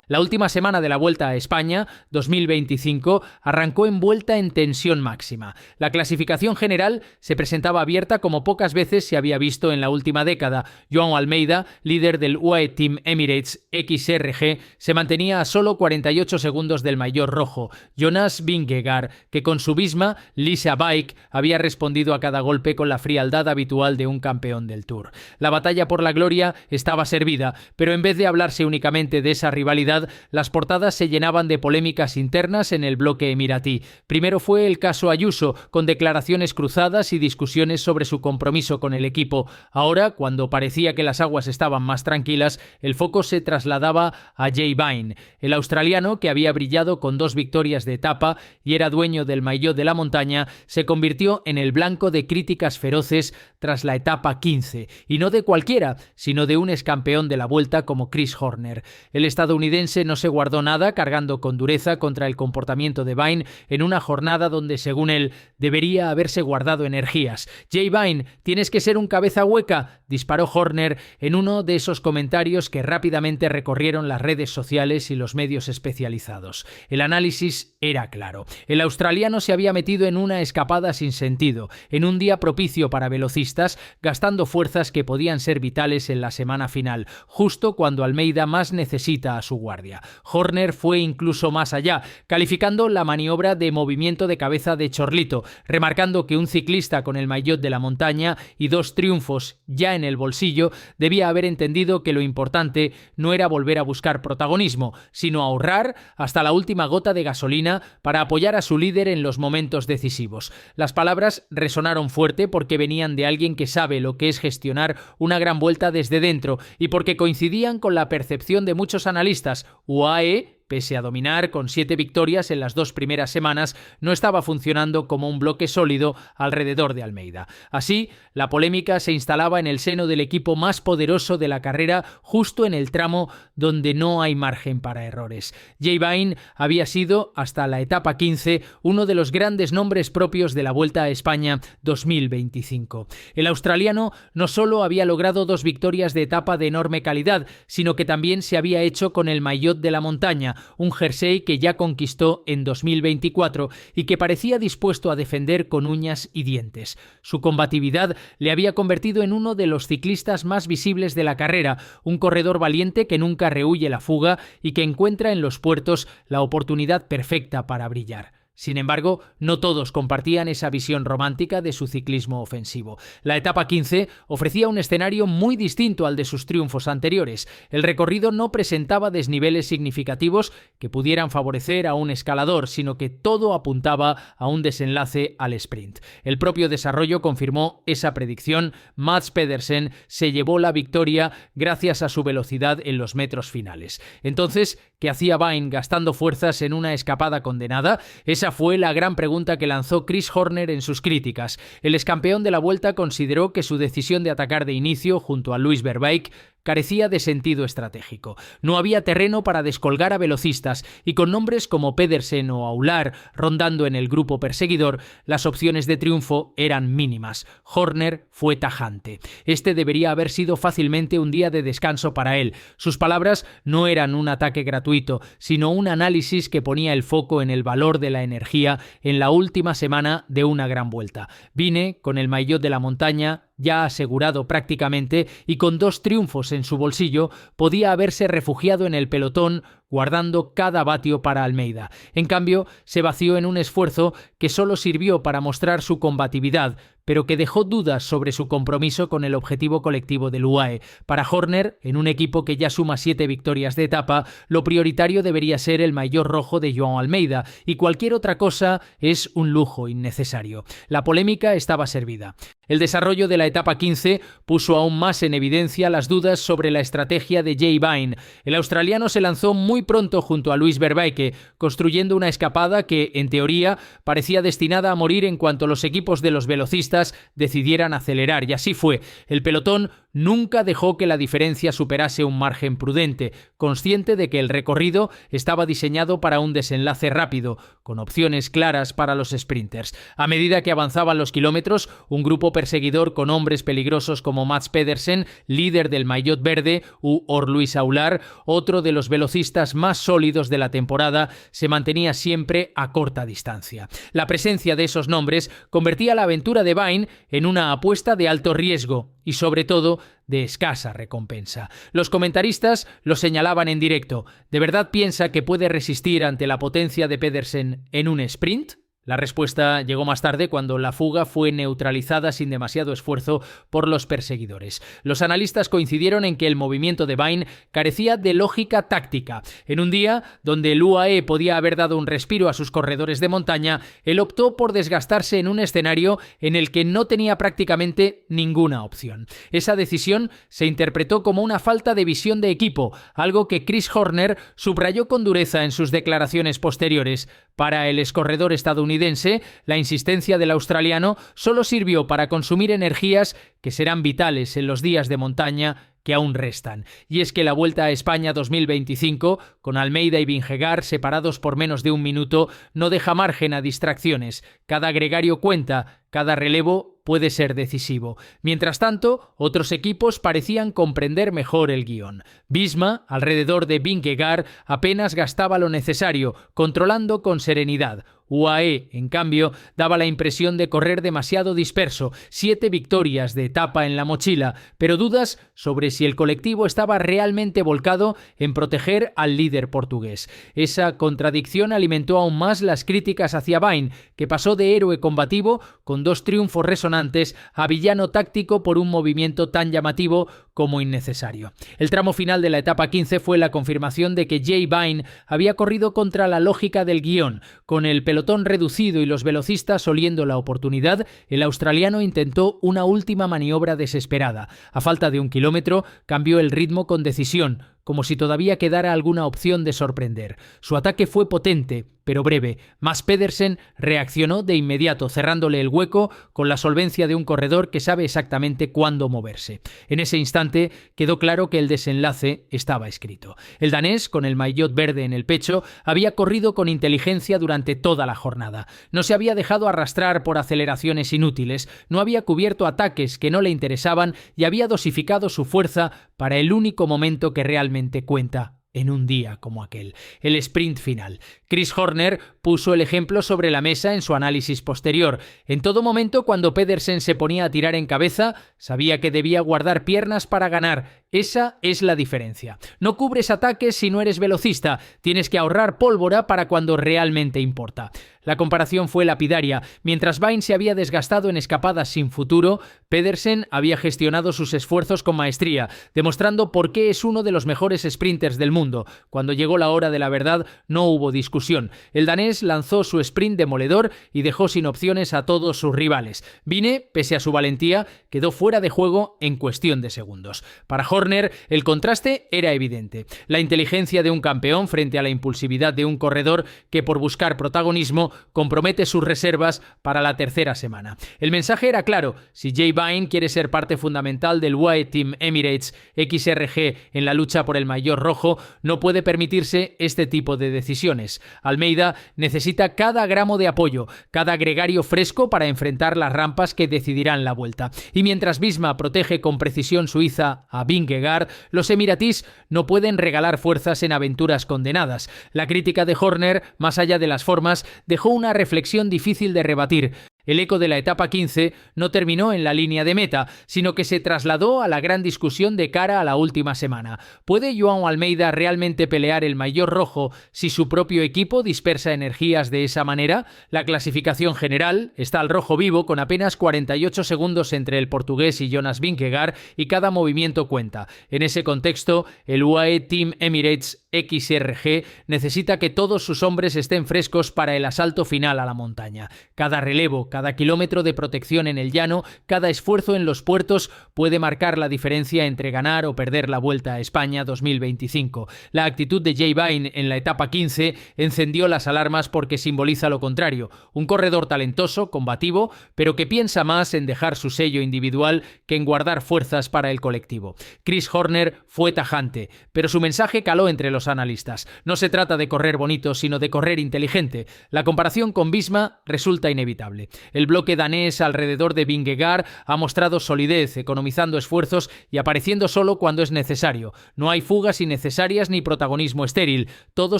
La última semana de la Vuelta a España 2025 arrancó envuelta en tensión máxima. La clasificación general se presentaba abierta como pocas veces se había visto en la última década. Joan Almeida, líder del UAE Team Emirates XRG, se mantenía a solo 48 segundos del maillot rojo. Jonas Vingegaard, que con su Visma Lisa Bike había respondido a cada golpe con la frialdad habitual de un campeón del Tour. La batalla por la gloria estaba servida, pero en vez de hablarse únicamente de esa rivalidad, las portadas se llenaban de polémicas internas en el bloque emiratí. Primero fue el caso Ayuso, con declaraciones cruzadas y discusiones sobre su compromiso con el equipo. Ahora, cuando parecía que las aguas estaban más tranquilas, el foco se trasladaba a Jay Vine. El australiano, que había brillado con 2 victorias de etapa y era dueño del maillot de la montaña, se convirtió en el blanco de críticas feroces tras la etapa 15, y no de cualquiera, sino de un excampeón de la Vuelta como Chris Horner. El estadounidense no se guardó nada, cargando con dureza contra el comportamiento de Vine en una jornada donde, según él, debería haberse guardado energías. Jay Vine, tienes que ser un cabeza hueca, disparó Horner en uno de esos comentarios que rápidamente recorrieron las redes sociales y los medios especializados. El análisis era claro. El australiano se había metido en una escapada sin sentido, en un día propicio para velocistas, gastando fuerzas que podían ser vitales en la semana final, justo cuando Almeida más necesita a su guardia. Horner fue incluso más allá, calificando la maniobra de movimiento de cabeza de chorlito, remarcando que un ciclista con el maillot de la montaña y 2 triunfos ya en el bolsillo debía haber entendido que lo importante no era volver a buscar protagonismo, sino ahorrar hasta la última gota de gasolina para apoyar a su líder en los momentos decisivos. Las palabras resonaron fuerte porque venían de alguien que sabe lo que es gestionar una gran vuelta desde dentro y porque coincidían con la percepción de muchos analistas. UAE, pese a dominar con 7 victorias en las 2 primeras semanas, no estaba funcionando como un bloque sólido alrededor de Almeida. Así, la polémica se instalaba en el seno del equipo más poderoso de la carrera, justo en el tramo donde no hay margen para errores. Jay Vine había sido, hasta la etapa 15, uno de los grandes nombres propios de la Vuelta a España 2025. El australiano no solo había logrado 2 victorias de etapa de enorme calidad, sino que también se había hecho con el maillot de la montaña, un jersey que ya conquistó en 2024 y que parecía dispuesto a defender con uñas y dientes. Su combatividad le había convertido en uno de los ciclistas más visibles de la carrera, un corredor valiente que nunca rehúye la fuga y que encuentra en los puertos la oportunidad perfecta para brillar. Sin embargo, no todos compartían esa visión romántica de su ciclismo ofensivo. La etapa 15 ofrecía un escenario muy distinto al de sus triunfos anteriores. El recorrido no presentaba desniveles significativos que pudieran favorecer a un escalador, sino que todo apuntaba a un desenlace al sprint. El propio desarrollo confirmó esa predicción. Mads Pedersen se llevó la victoria gracias a su velocidad en los metros finales. Entonces, ¿qué hacía Vine gastando fuerzas en una escapada condenada? Esa fue la gran pregunta que lanzó Chris Horner en sus críticas. El excampeón de la Vuelta consideró que su decisión de atacar de inicio junto a Luis Verbeek carecía de sentido estratégico. No había terreno para descolgar a velocistas y con nombres como Pedersen o Aular rondando en el grupo perseguidor, las opciones de triunfo eran mínimas. Horner fue tajante. Este debería haber sido fácilmente un día de descanso para él. Sus palabras no eran un ataque gratuito, sino un análisis que ponía el foco en el valor de la energía en la última semana de una gran vuelta. Vine con el maillot de la montaña ya asegurado prácticamente y con 2 triunfos en su bolsillo, podía haberse refugiado en el pelotón guardando cada vatio para Almeida. En cambio, se vació en un esfuerzo que solo sirvió para mostrar su combatividad, pero que dejó dudas sobre su compromiso con el objetivo colectivo del UAE. Para Horner, en un equipo que ya suma 7 victorias de etapa, lo prioritario debería ser el maillot rojo de Joan Almeida, y cualquier otra cosa es un lujo innecesario. La polémica estaba servida. El desarrollo de la etapa 15 puso aún más en evidencia las dudas sobre la estrategia de Jay Vine. El australiano se lanzó muy pronto junto a Luis Verbeek, construyendo una escapada que, en teoría, parecía destinada a morir en cuanto los equipos de los velocistas decidieran acelerar, y así fue. El pelotón nunca dejó que la diferencia superase un margen prudente, consciente de que el recorrido estaba diseñado para un desenlace rápido, con opciones claras para los sprinters. A medida que avanzaban los kilómetros, un grupo perseguidor con hombres peligrosos como Mads Pedersen, líder del maillot verde, u Luis Aular, otro de los velocistas más sólidos de la temporada, se mantenía siempre a corta distancia. La presencia de esos nombres convertía la aventura de Bain en una apuesta de alto riesgo y, sobre todo, de escasa recompensa. Los comentaristas lo señalaban en directo. ¿De verdad piensa que puede resistir ante la potencia de Pedersen en un sprint? La respuesta llegó más tarde, cuando la fuga fue neutralizada sin demasiado esfuerzo por los perseguidores. Los analistas coincidieron en que el movimiento de Bain carecía de lógica táctica. En un día donde el UAE podía haber dado un respiro a sus corredores de montaña, él optó por desgastarse en un escenario en el que no tenía prácticamente ninguna opción. Esa decisión se interpretó como una falta de visión de equipo, algo que Chris Horner subrayó con dureza en sus declaraciones posteriores. Para el excorredor estadounidense, la insistencia del australiano solo sirvió para consumir energías que serán vitales en los días de montaña que aún restan. Y es que la Vuelta a España 2025, con Almeida y Vingegaard separados por menos de un minuto, no deja margen a distracciones. Cada gregario cuenta, cada relevo puede ser decisivo. Mientras tanto, otros equipos parecían comprender mejor el guión. Visma, alrededor de Vingegaard, apenas gastaba lo necesario, controlando con serenidad. UAE, en cambio, daba la impresión de correr demasiado disperso, 7 victorias de etapa en la mochila, pero dudas sobre si el colectivo estaba realmente volcado en proteger al líder portugués. Esa contradicción alimentó aún más las críticas hacia Bain, que pasó de héroe combativo, con 2 triunfos resonantes, a villano táctico por un movimiento tan llamativo como innecesario. El tramo final de la etapa 15 fue la confirmación de que Jay Bain había corrido contra la lógica del guión. Con el pelotón reducido y los velocistas oliendo la oportunidad, el australiano intentó una última maniobra desesperada. A falta de 1 kilómetro, cambió el ritmo con decisión, como si todavía quedara alguna opción de sorprender. Su ataque fue potente, pero breve. Mads Pedersen reaccionó de inmediato, cerrándole el hueco con la solvencia de un corredor que sabe exactamente cuándo moverse. En ese instante quedó claro que el desenlace estaba escrito. El danés, con el maillot verde en el pecho, había corrido con inteligencia durante toda la jornada. No se había dejado arrastrar por aceleraciones inútiles, no había cubierto ataques que no le interesaban y había dosificado su fuerza para el único momento que realmente cuenta en un día como aquel, el sprint final. Chris Horner puso el ejemplo sobre la mesa en su análisis posterior. En todo momento, cuando Pedersen se ponía a tirar en cabeza, sabía que debía guardar piernas para ganar. Esa es la diferencia. No cubres ataques si no eres velocista. Tienes que ahorrar pólvora para cuando realmente importa. La comparación fue lapidaria. Mientras Bain se había desgastado en escapadas sin futuro, Pedersen había gestionado sus esfuerzos con maestría, demostrando por qué es uno de los mejores sprinters del mundo. Cuando llegó la hora de la verdad, no hubo discusión. El danés lanzó su sprint demoledor y dejó sin opciones a todos sus rivales. Vine, pese a su valentía, quedó fuera de juego en cuestión de segundos. Para Horner, el contraste era evidente. La inteligencia de un campeón frente a la impulsividad de un corredor que, por buscar protagonismo, compromete sus reservas para la tercera semana. El mensaje era claro: si Jay Bain quiere ser parte fundamental del UAE Team Emirates XRG en la lucha por el maillot rojo, no puede permitirse este tipo de decisiones. Almeida necesita cada gramo de apoyo, cada gregario fresco para enfrentar las rampas que decidirán la vuelta. Y mientras Visma protege con precisión suiza a Vingegaard, los emiratís no pueden regalar fuerzas en aventuras condenadas. La crítica de Horner, más allá de las formas, dejó una reflexión difícil de rebatir. El eco de la etapa 15 no terminó en la línea de meta, sino que se trasladó a la gran discusión de cara a la última semana. ¿Puede Joan Almeida realmente pelear el maillot rojo si su propio equipo dispersa energías de esa manera? La clasificación general está al rojo vivo, con apenas 48 segundos entre el portugués y Jonas Vingegaard, y cada movimiento cuenta. En ese contexto, el UAE Team Emirates XRG necesita que todos sus hombres estén frescos para el asalto final a la montaña. Cada relevo, cada kilómetro de protección en el llano, cada esfuerzo en los puertos puede marcar la diferencia entre ganar o perder la Vuelta a España 2025. La actitud de Jay Vine en la etapa 15 encendió las alarmas porque simboliza lo contrario, un corredor talentoso, combativo, pero que piensa más en dejar su sello individual que en guardar fuerzas para el colectivo. Chris Horner fue tajante, pero su mensaje caló entre los analistas. No se trata de correr bonito, sino de correr inteligente. La comparación con Visma resulta inevitable. El bloque danés alrededor de Vingegaard ha mostrado solidez, economizando esfuerzos y apareciendo solo cuando es necesario. No hay fugas innecesarias ni protagonismo estéril. Todo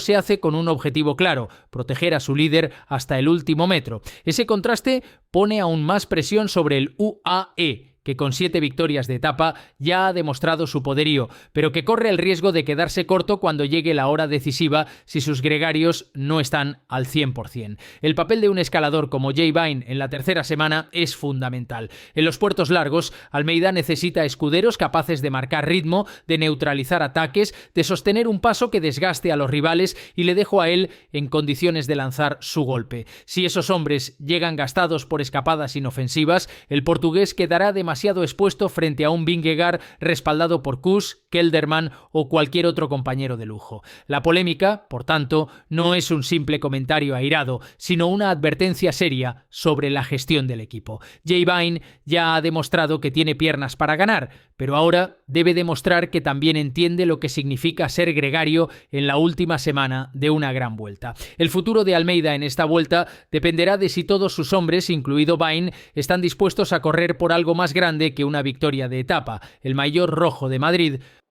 se hace con un objetivo claro: proteger a su líder hasta el último metro. Ese contraste pone aún más presión sobre el UAE, que con 7 victorias de etapa ya ha demostrado su poderío, pero que corre el riesgo de quedarse corto cuando llegue la hora decisiva si sus gregarios no están al 100%. El papel de un escalador como Jay Vine en la tercera semana es fundamental. En los puertos largos, Almeida necesita escuderos capaces de marcar ritmo, de neutralizar ataques, de sostener un paso que desgaste a los rivales y le dejo a él en condiciones de lanzar su golpe. Si esos hombres llegan gastados por escapadas inofensivas, el portugués quedará demasiado expuesto frente a un Vingegaard respaldado por Kuss, Kelderman o cualquier otro compañero de lujo. La polémica, por tanto, no es un simple comentario airado, sino una advertencia seria sobre la gestión del equipo. Jay Vine ya ha demostrado que tiene piernas para ganar, pero ahora debe demostrar que también entiende lo que significa ser gregario en la última semana de una gran vuelta. El futuro de Almeida en esta vuelta dependerá de si todos sus hombres, incluido Vine, están dispuestos a correr por algo más grande que una victoria de etapa. El maillot rojo de Madrid